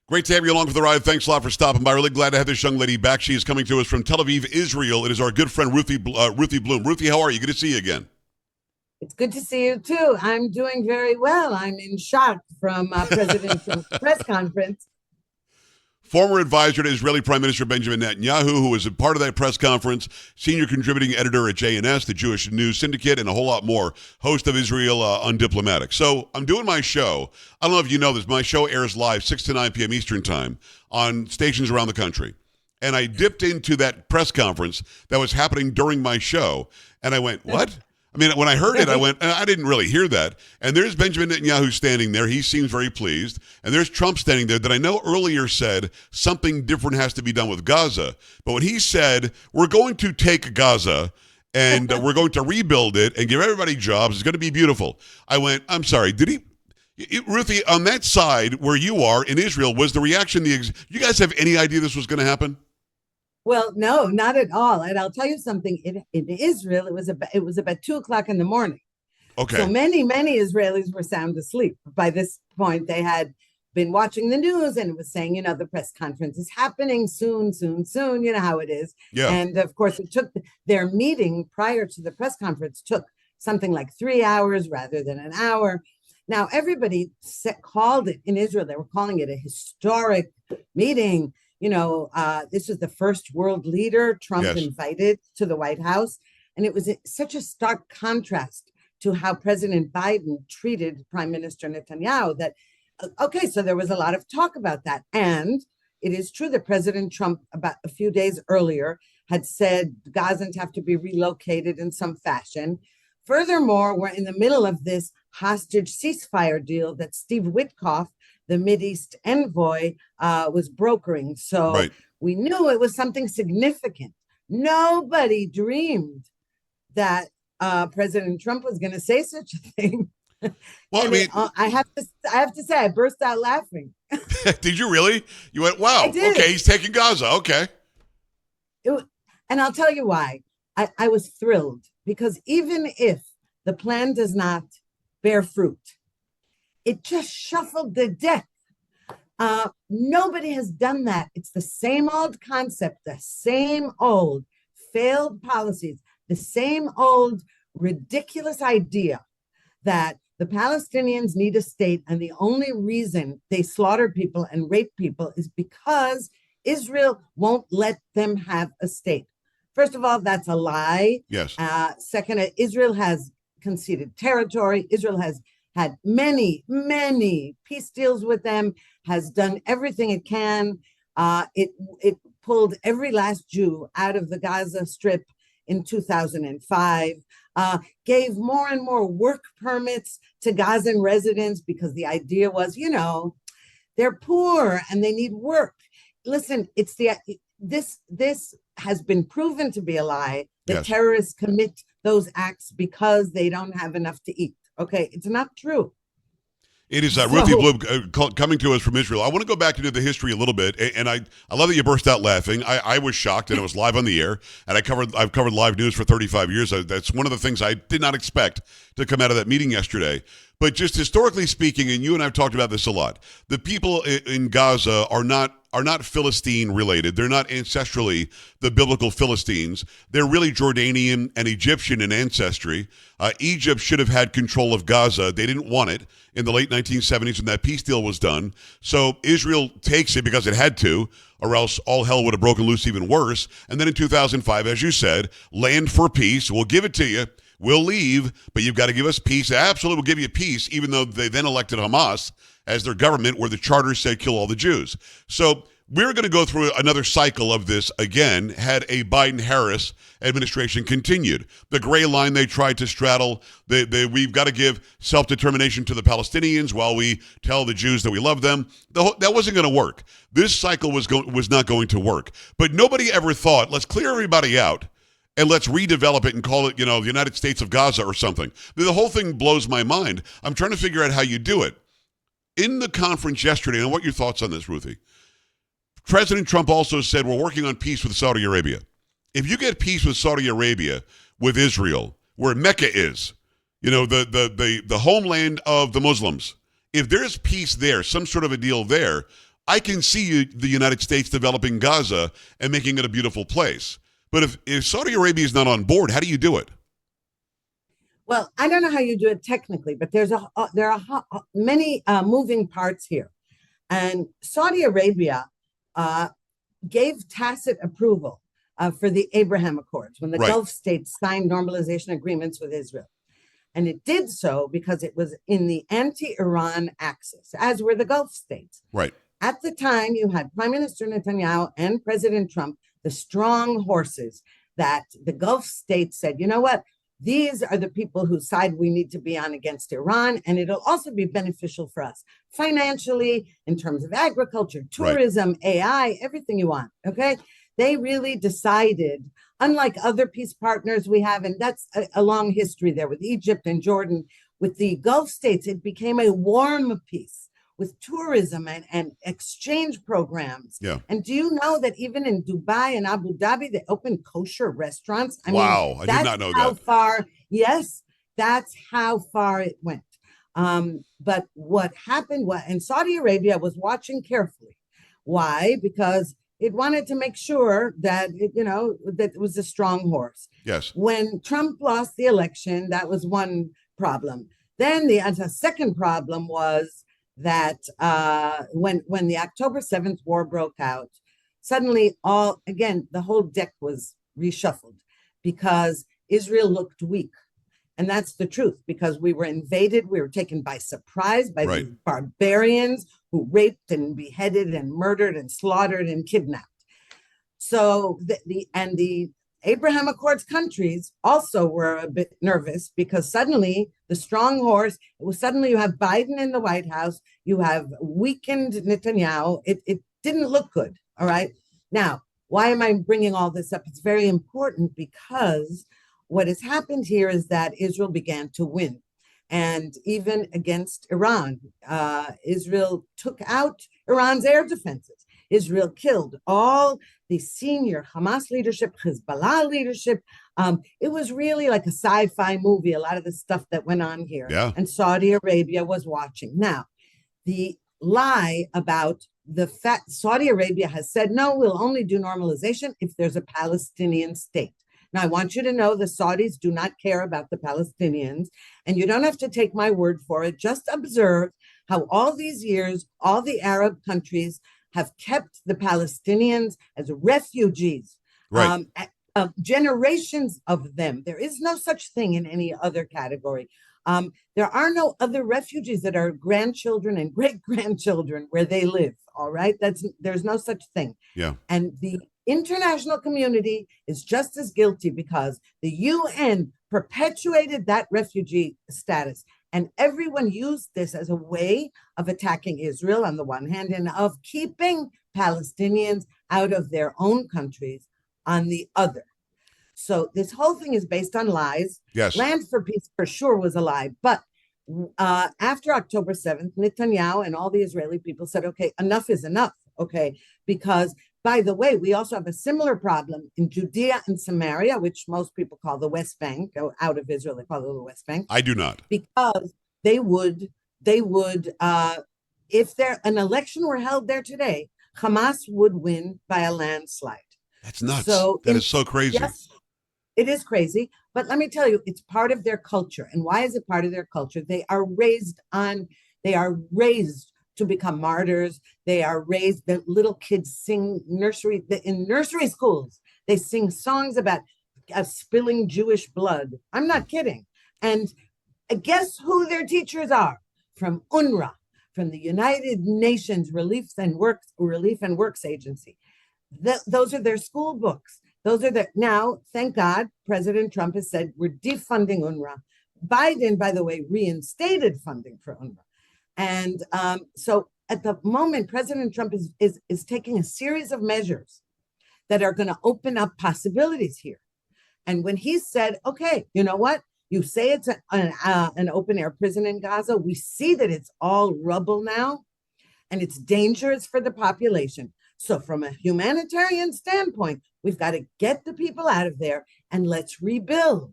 Great to have you along for the ride. Thanks a lot for stopping by. Really glad to have this young lady back. She is coming to us from Tel Aviv, Israel. It is our good friend Ruthie Blum. Ruthie, how are you? Good to see you again. It's good to see you too. I'm doing very well. I'm in shock from President Trump's press conference. Former advisor to Israeli Prime Minister Benjamin Netanyahu, who was a part of that press conference, senior contributing editor at JNS, the Jewish News Syndicate, and a whole lot more, host of Israel Undiplomatic. So I'm doing my show. I don't know if you know this. My show airs live 6 to 9 p.m. Eastern time on stations around the country. And I dipped into that press conference that was happening during my show, and I went, what? I mean, when I heard it, I went, I didn't really hear that. And there's Benjamin Netanyahu standing there. He seems very pleased. And there's Trump standing there that I know earlier said something different has to be done with Gaza. But when he said, we're going to take Gaza and we're going to rebuild it and give everybody jobs, it's going to be beautiful. I went, I'm sorry, did he? Ruthie, on that side where you are in Israel, was the reaction, you guys have any idea this was going to happen? Well, no, not at all. And I'll tell you something. In Israel, it was about 2 o'clock in the morning. Okay. So many Israelis were sound asleep. By this point, they had been watching the news and it was saying, the press conference is happening soon. You know how it is. Yeah. And of course, it took their meeting prior to the press conference took something like 3 hours rather than an hour. Now, everybody called it in Israel. They were calling it a historic meeting. This was the first world leader Trump invited to the White House. And it was such a stark contrast to how President Biden treated Prime Minister Netanyahu that, okay, so there was a lot of talk about that. And it is true that President Trump, about a few days earlier, had said Gazans have to be relocated in some fashion. Furthermore, we're in the middle of this hostage ceasefire deal that Steve Witkoff, the Mideast envoy, was brokering. So we knew it was something significant. Nobody dreamed that President Trump was going to say such a thing. Well, I have to say, I burst out laughing. Did you really? You went, wow, okay, he's taking Gaza, okay. And I'll tell you why. I was thrilled because even if the plan does not bear fruit, it just shuffled the deck. Nobody has done that. It's the same old concept, the same old failed policies, the same old ridiculous idea that the Palestinians need a state, and the only reason they slaughter people and rape people is because Israel won't let them have a state. First of all, that's a lie. Yes. Second, Israel has conceded territory. Israel has had many peace deals with them, has done everything it can. It pulled every last Jew out of the Gaza Strip in 2005, gave more and more work permits to Gazan residents because the idea was, they're poor and they need work. Listen, this has been proven to be a lie that terrorists commit those acts because they don't have enough to eat. Okay, it's not true. It is Ruthie Blum coming to us from Israel. I want to go back into the history a little bit, and I love that you burst out laughing. I was shocked, and it was live on the air, and I've covered live news for 35 years. That's one of the things I did not expect to come out of that meeting yesterday. But just historically speaking, and you and I have talked about this a lot, the people in Gaza are not Philistine related. They're not ancestrally the biblical Philistines. They're really Jordanian and Egyptian in ancestry. Egypt should have had control of Gaza. They didn't want it in the late 1970s when that peace deal was done. So Israel takes it because it had to, or else all hell would have broken loose even worse. And then in 2005, as you said, land for peace. We'll give it to you. We'll leave, but you've got to give us peace. Absolutely, we'll give you peace, even though they then elected Hamas as their government, where the charter said kill all the Jews. So we're going to go through another cycle of this again had a Biden-Harris administration continued. The gray line they tried to straddle, we've got to give self-determination to the Palestinians while we tell the Jews that we love them. That wasn't going to work. This cycle was not going to work. But nobody ever thought, let's clear everybody out and let's redevelop it and call it, the United States of Gaza or something. The whole thing blows my mind. I'm trying to figure out how you do it. In the conference yesterday, and what are your thoughts on this, Ruthie? President Trump also said we're working on peace with Saudi Arabia. If you get peace with Saudi Arabia, with Israel, where Mecca is, the homeland of the Muslims, if there's peace there, some sort of a deal there, I can see the United States developing Gaza and making it a beautiful place. But if Saudi Arabia is not on board, how do you do it? Well, I don't know how you do it technically, but there are many moving parts here. And Saudi Arabia uh, gave tacit approval for the Abraham Accords when the Right, Gulf states signed normalization agreements with Israel. And it did so because it was in the anti Iran axis, as were the Gulf states. right. At the time, you had Prime Minister Netanyahu and President Trump, the strong horses that the Gulf states said, you know what? These are the people whose side we need to be on against Iran, and it'll also be beneficial for us financially, in terms of agriculture, Right. tourism, AI, everything you want. Okay. They really decided, unlike other peace partners we have, and that's a long history there with Egypt and Jordan, with the Gulf states, it became a warm peace with tourism and exchange programs. Yeah. And do you know that even in Dubai and Abu Dhabi, they opened kosher restaurants? I mean, Wow. I did that's not know how that. far, yes, that's how far it went. But what happened was, and Saudi Arabia was watching carefully. Why? Because it wanted to make sure that that it was a strong horse. Yes. When Trump lost the election, that was one problem. Then the second problem was that when the October 7th war broke out, suddenly the whole deck was reshuffled because Israel looked weak. And that's the truth, because we were invaded. We were taken by surprise by Right. these barbarians who raped and beheaded and murdered and slaughtered and kidnapped. So the Abraham Accords countries also were a bit nervous because suddenly the strong horse, suddenly you have Biden in the White House, you have weakened Netanyahu. It didn't look good. All right. Now, why am I bringing all this up? It's very important because what has happened here is that Israel began to win. And even against Iran, Israel took out Iran's air defenses. Israel killed all the senior Hamas leadership, Hezbollah leadership. It was really like a sci-fi movie, a lot of the stuff that went on here. Yeah. And Saudi Arabia was watching. Now, the lie about the fact Saudi Arabia has said, no, we'll only do normalization if there's a Palestinian state. Now, I want you to know the Saudis do not care about the Palestinians, and you don't have to take my word for it. Just observe how all these years, all the Arab countries have kept the Palestinians as refugees. Right. Generations of them. There is no such thing in any other category. There are no other refugees that are grandchildren and great grandchildren where they live. All right. There's no such thing. Yeah. And the international community is just as guilty because the UN perpetuated that refugee status. And everyone used this as a way of attacking Israel on the one hand and of keeping Palestinians out of their own countries on the other. So this whole thing is based on lies. Yes. Land for peace for sure was a lie. But after October 7th, Netanyahu and all the Israeli people said, okay, enough is enough. Okay, because by the way, we also have a similar problem in Judea and Samaria, which most people call the West Bank. Out of Israel, they call it the West Bank. I do not. Because they would, if an election were held there today, Hamas would win by a landslide. That's nuts. So that is so crazy. Yes, it is crazy. But let me tell you, it's part of their culture. And why is it part of their culture? They are raised to become martyrs. They are raised, the little kids sing in nursery schools. They sing songs about spilling Jewish blood. I'm not kidding. And guess who their teachers are? From UNRWA, from the United Nations Relief and Works Agency. Those are their school books. Now, thank God, President Trump has said we're defunding UNRWA. Biden, by the way, reinstated funding for UNRWA. And so at the moment, President Trump is taking a series of measures that are going to open up possibilities here. And when he said, okay, you know what? You say it's an open air prison in Gaza. We see that it's all rubble now and it's dangerous for the population. So from a humanitarian standpoint, we've got to get the people out of there and let's rebuild.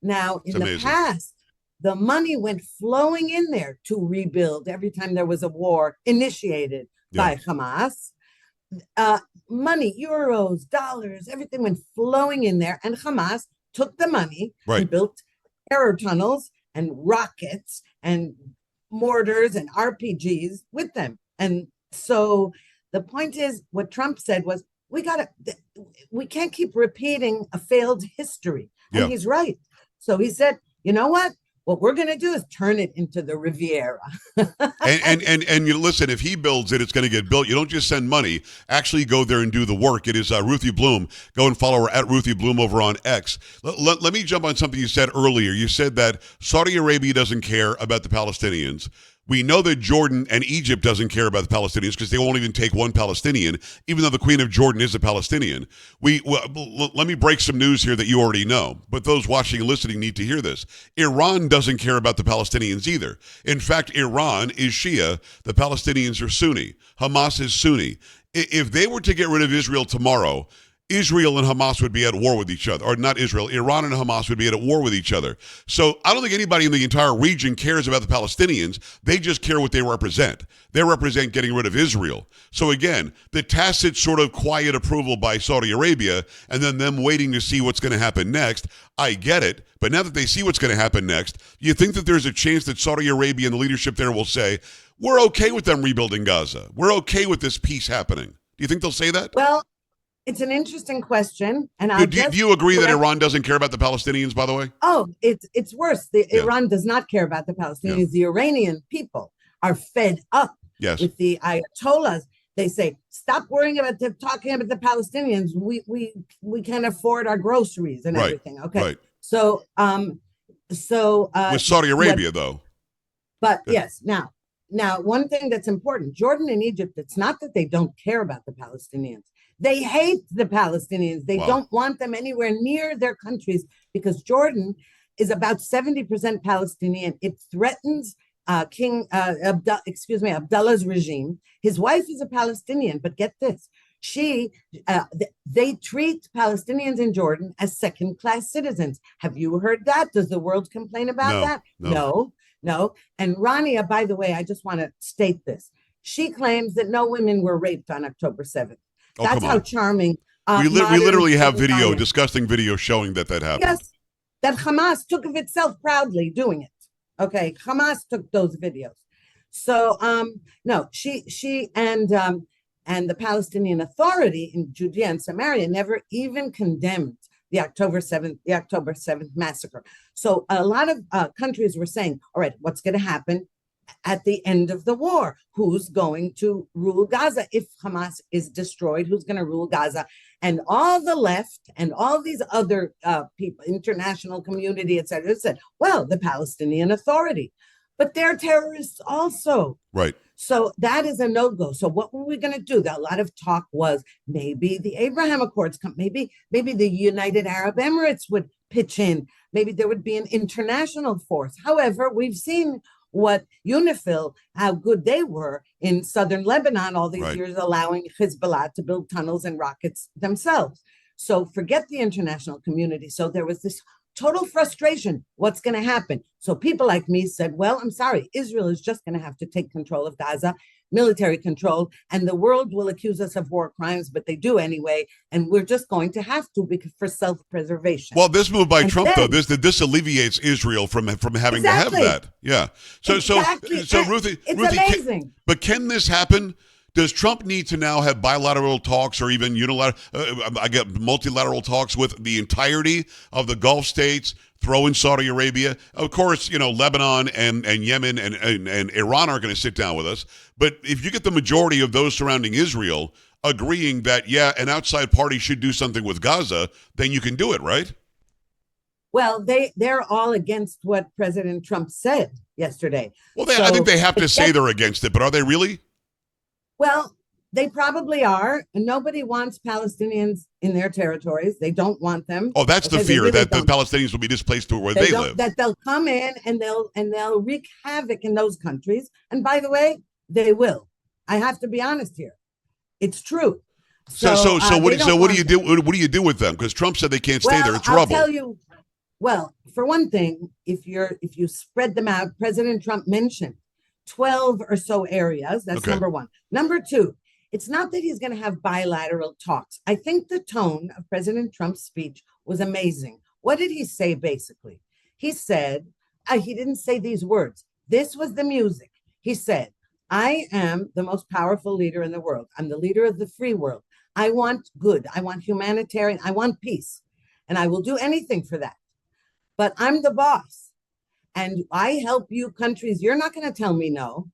Now, in the past, the money went flowing in there to rebuild every time there was a war initiated Yeah. by Hamas. Money, euros, dollars, everything went flowing in there. And Hamas took the money Right. and built terror tunnels and rockets and mortars and RPGs with them. And so the point is, what Trump said was, we can't keep repeating a failed history. And Yeah. he's right. So he said, you know what we're going to do is turn it into the Riviera. And you listen, if he builds it, it's going to get built. You don't just send money. Actually go there and do the work. It is Ruthie Blum. Go and follow her at Ruthie Blum over on X. Let me jump on something you said earlier. You said that Saudi Arabia doesn't care about the Palestinians. We know that Jordan and Egypt doesn't care about the Palestinians because they won't even take one Palestinian, even though the Queen of Jordan is a Palestinian. Let me break some news here that you already know, but those watching and listening need to hear this. Iran doesn't care about the Palestinians either. In fact, Iran is Shia. The Palestinians are Sunni. Hamas is Sunni. If they were to get rid of Israel tomorrow, Israel and Hamas would be at war with each other. Or not Israel, Iran and Hamas would be at war with each other. So I don't think anybody in the entire region cares about the Palestinians. They just care what they represent. They represent getting rid of Israel. So again, the tacit sort of quiet approval by Saudi Arabia and then them waiting to see what's going to happen next, I get it. But now that they see what's going to happen next, you think that there's a chance that Saudi Arabia and the leadership there will say, we're okay with them rebuilding Gaza. We're okay with this peace happening. Do you think they'll say that? Well, it's an interesting question, and do you agree that Iran doesn't care about the Palestinians? By the way, it's worse. Iran does not care about the Palestinians. Yeah. The Iranian people are fed up with the Ayatollahs. They say, "Stop worrying about talking about the Palestinians. We can't afford our groceries and everything." Okay, right. So with Saudi Arabia, though. But yes, now one thing that's important: Jordan and Egypt. It's not that they don't care about the Palestinians. They hate the Palestinians. They don't want them anywhere near their countries because Jordan is about 70% Palestinian. It threatens King Abdullah's regime. His wife is a Palestinian, but get this. They treat Palestinians in Jordan as second-class citizens. Have you heard that? Does the world complain about that? No. And Rania, by the way, I just want to state this. She claims that no women were raped on October 7th. That's how charming. We literally have video, disgusting video showing that happened. Yes, that Hamas took of itself proudly doing it. Okay, Hamas took those videos. So, no, she and the Palestinian Authority in Judea and Samaria never even condemned the October 7th massacre. So a lot of countries were saying, all right, what's going to happen at the end of the war? Who's going to rule Gaza? If Hamas is destroyed, who's going to rule Gaza? And all the left and all these other people, international community, et cetera, said, well, the Palestinian Authority. But they're terrorists also. Right. So that is a no-go. So what were we going to do? A lot of talk was maybe the Abraham Accords, maybe the United Arab Emirates would pitch in. Maybe there would be an international force. However, we've seen what UNIFIL, how good they were in southern Lebanon all these years, allowing Hezbollah to build tunnels and rockets themselves. So forget the international community. So there was this total frustration. What's going to happen? So people like me said, well, I'm sorry, Israel is just going to have to take control of Gaza, military control, and the world will accuse us of war crimes, but they do anyway, and we're just going to have to for self-preservation. Well, this move by Trump, though, this alleviates Israel from having to have that. Yeah. So Ruthie, amazing. But can this happen? Does Trump need to now have bilateral talks or even unilateral, multilateral talks with the entirety of the Gulf states, throw in Saudi Arabia? Of course, Lebanon and Yemen and Iran aren't going to sit down with us. But if you get the majority of those surrounding Israel agreeing that, an outside party should do something with Gaza, then you can do it, right? Well, they're all against what President Trump said yesterday. Well, I think they have to say they're against it, but are they really? Well, they probably are. And nobody wants Palestinians in their territories. They don't want them. Oh, that's the fear, that the Palestinians will be displaced to where they live. That they'll come in and they'll wreak havoc in those countries. And by the way, they will. I have to be honest here. It's true. So what do you do? What do you do with them? Because Trump said they can't stay there. It's rubble. I'll tell you. Well, for one thing, if you spread them out, President Trump mentioned 12 or so areas. That's Okay. number one. Number two, it's not that he's going to have bilateral talks. I think the tone of President Trump's speech was amazing. What did he say basically? He said, he didn't say these words. This was the music. He said, I am the most powerful leader in the world. I'm the leader of the free world. I want good. I want humanitarian. I want peace. And I will do anything for that. But I'm the boss. And I help you countries. You're not going to tell me no.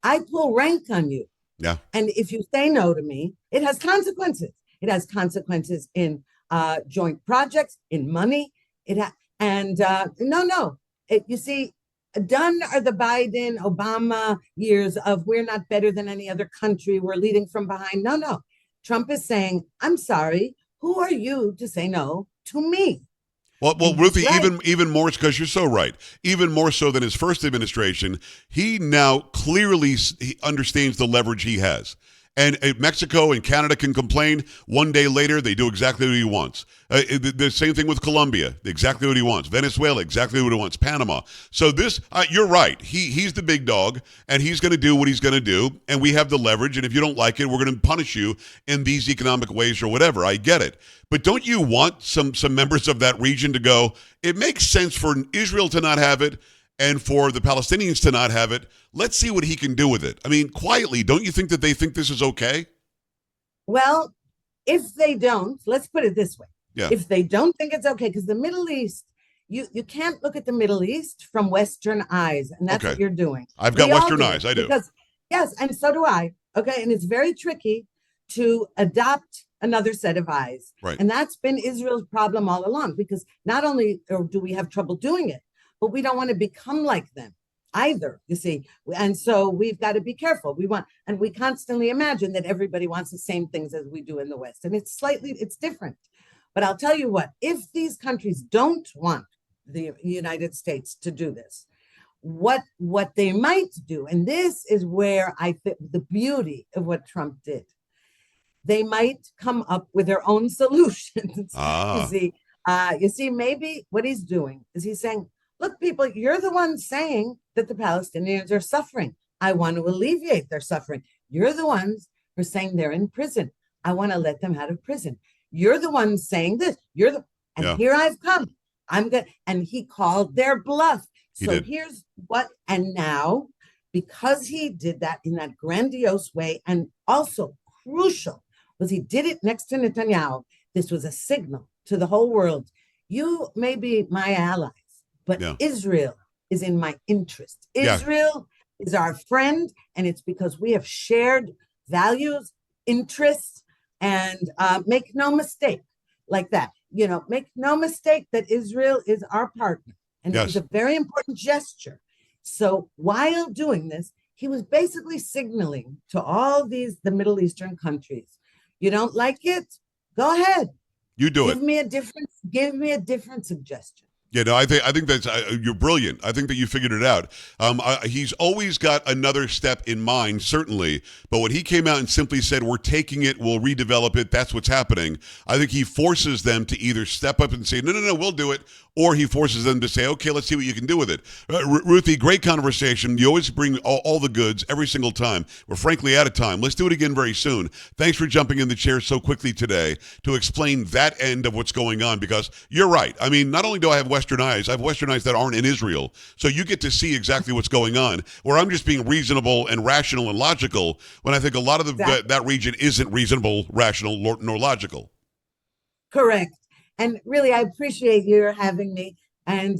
I pull rank on you. Yeah. And if you say no to me, it has consequences. It has consequences in joint projects, in money. You see, done are the Biden, Obama years of we're not better than any other country. We're leading from behind. No. Trump is saying, I'm sorry. Who are you to say no to me? Well, Ruthie, right. even more, because you're so right. Even more so than his first administration, he now clearly he understands the leverage he has. And Mexico and Canada can complain. One day later, they do exactly what he wants. The same thing with Colombia, exactly what he wants. Venezuela, exactly what he wants. Panama. So this, you're right. He's the big dog, and he's going to do what he's going to do. And we have the leverage. And if you don't like it, we're going to punish you in these economic ways or whatever. I get it. But don't you want some members of that region to go, it makes sense for Israel to not have it and for the Palestinians to not have it? Let's see what he can do with it. I mean, quietly, don't you think that they think this is okay? Well, if they don't, let's put it this way. Yeah. If they don't think it's okay, because the Middle East, you can't look at the Middle East from Western eyes, and that's what you're doing. I've got Western eyes, I do. Because, yes, and so do I. Okay, and it's very tricky to adopt another set of eyes. Right. And that's been Israel's problem all along, because not only do we have trouble doing it, but we don't want to become like them either, you see. And so we've got to be careful. We constantly imagine that everybody wants the same things as we do in the West. And it's different. But I'll tell you what, if these countries don't want the United States to do this, what they might do, and this is where I think the beauty of what Trump did, they might come up with their own solutions. You see, maybe what he's doing is he's saying, look, people, you're the ones saying that the Palestinians are suffering. I want to alleviate their suffering. You're the ones who are saying they're in prison. I want to let them out of prison. You're the ones saying this. Here I've come. I'm good. And he called their bluff. So here's what, and now, because he did that in that grandiose way, and also crucial, was he did it next to Netanyahu. This was a signal to the whole world. You may be my allies, but Israel is in my interest. Israel is our friend, and it's because we have shared values, interests, and make no mistake like that. Make no mistake that Israel is our partner. And it was a very important gesture. So while doing this, he was basically signaling to all the Middle Eastern countries, you don't like it? Go ahead. You do it. Give me a different suggestion. Yeah, no, I think that's you're brilliant. I think that you figured it out. He's always got another step in mind, certainly. But when he came out and simply said, "We're taking it, we'll redevelop it," that's what's happening. I think he forces them to either step up and say, "No, we'll do it," or he forces them to say, "Okay, let's see what you can do with it." Ruthie, great conversation. You always bring all the goods every single time. We're frankly out of time. Let's do it again very soon. Thanks for jumping in the chair so quickly today to explain that end of what's going on, because you're right. I mean, not only do I have Western eyes, I have Western eyes that aren't in Israel. So you get to see exactly what's going on, where I'm just being reasonable and rational and logical, when I think a lot of that region isn't reasonable, rational, nor logical. Correct. And really, I appreciate your having me, and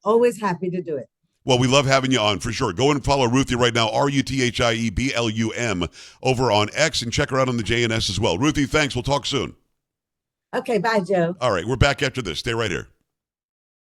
always happy to do it. Well, we love having you on, for sure. Go and follow Ruthie right now, RUTHIEBLUM, over on X, and check her out on the JNS as well. Ruthie, thanks. We'll talk soon. Okay, bye, Joe. All right, we're back after this. Stay right here.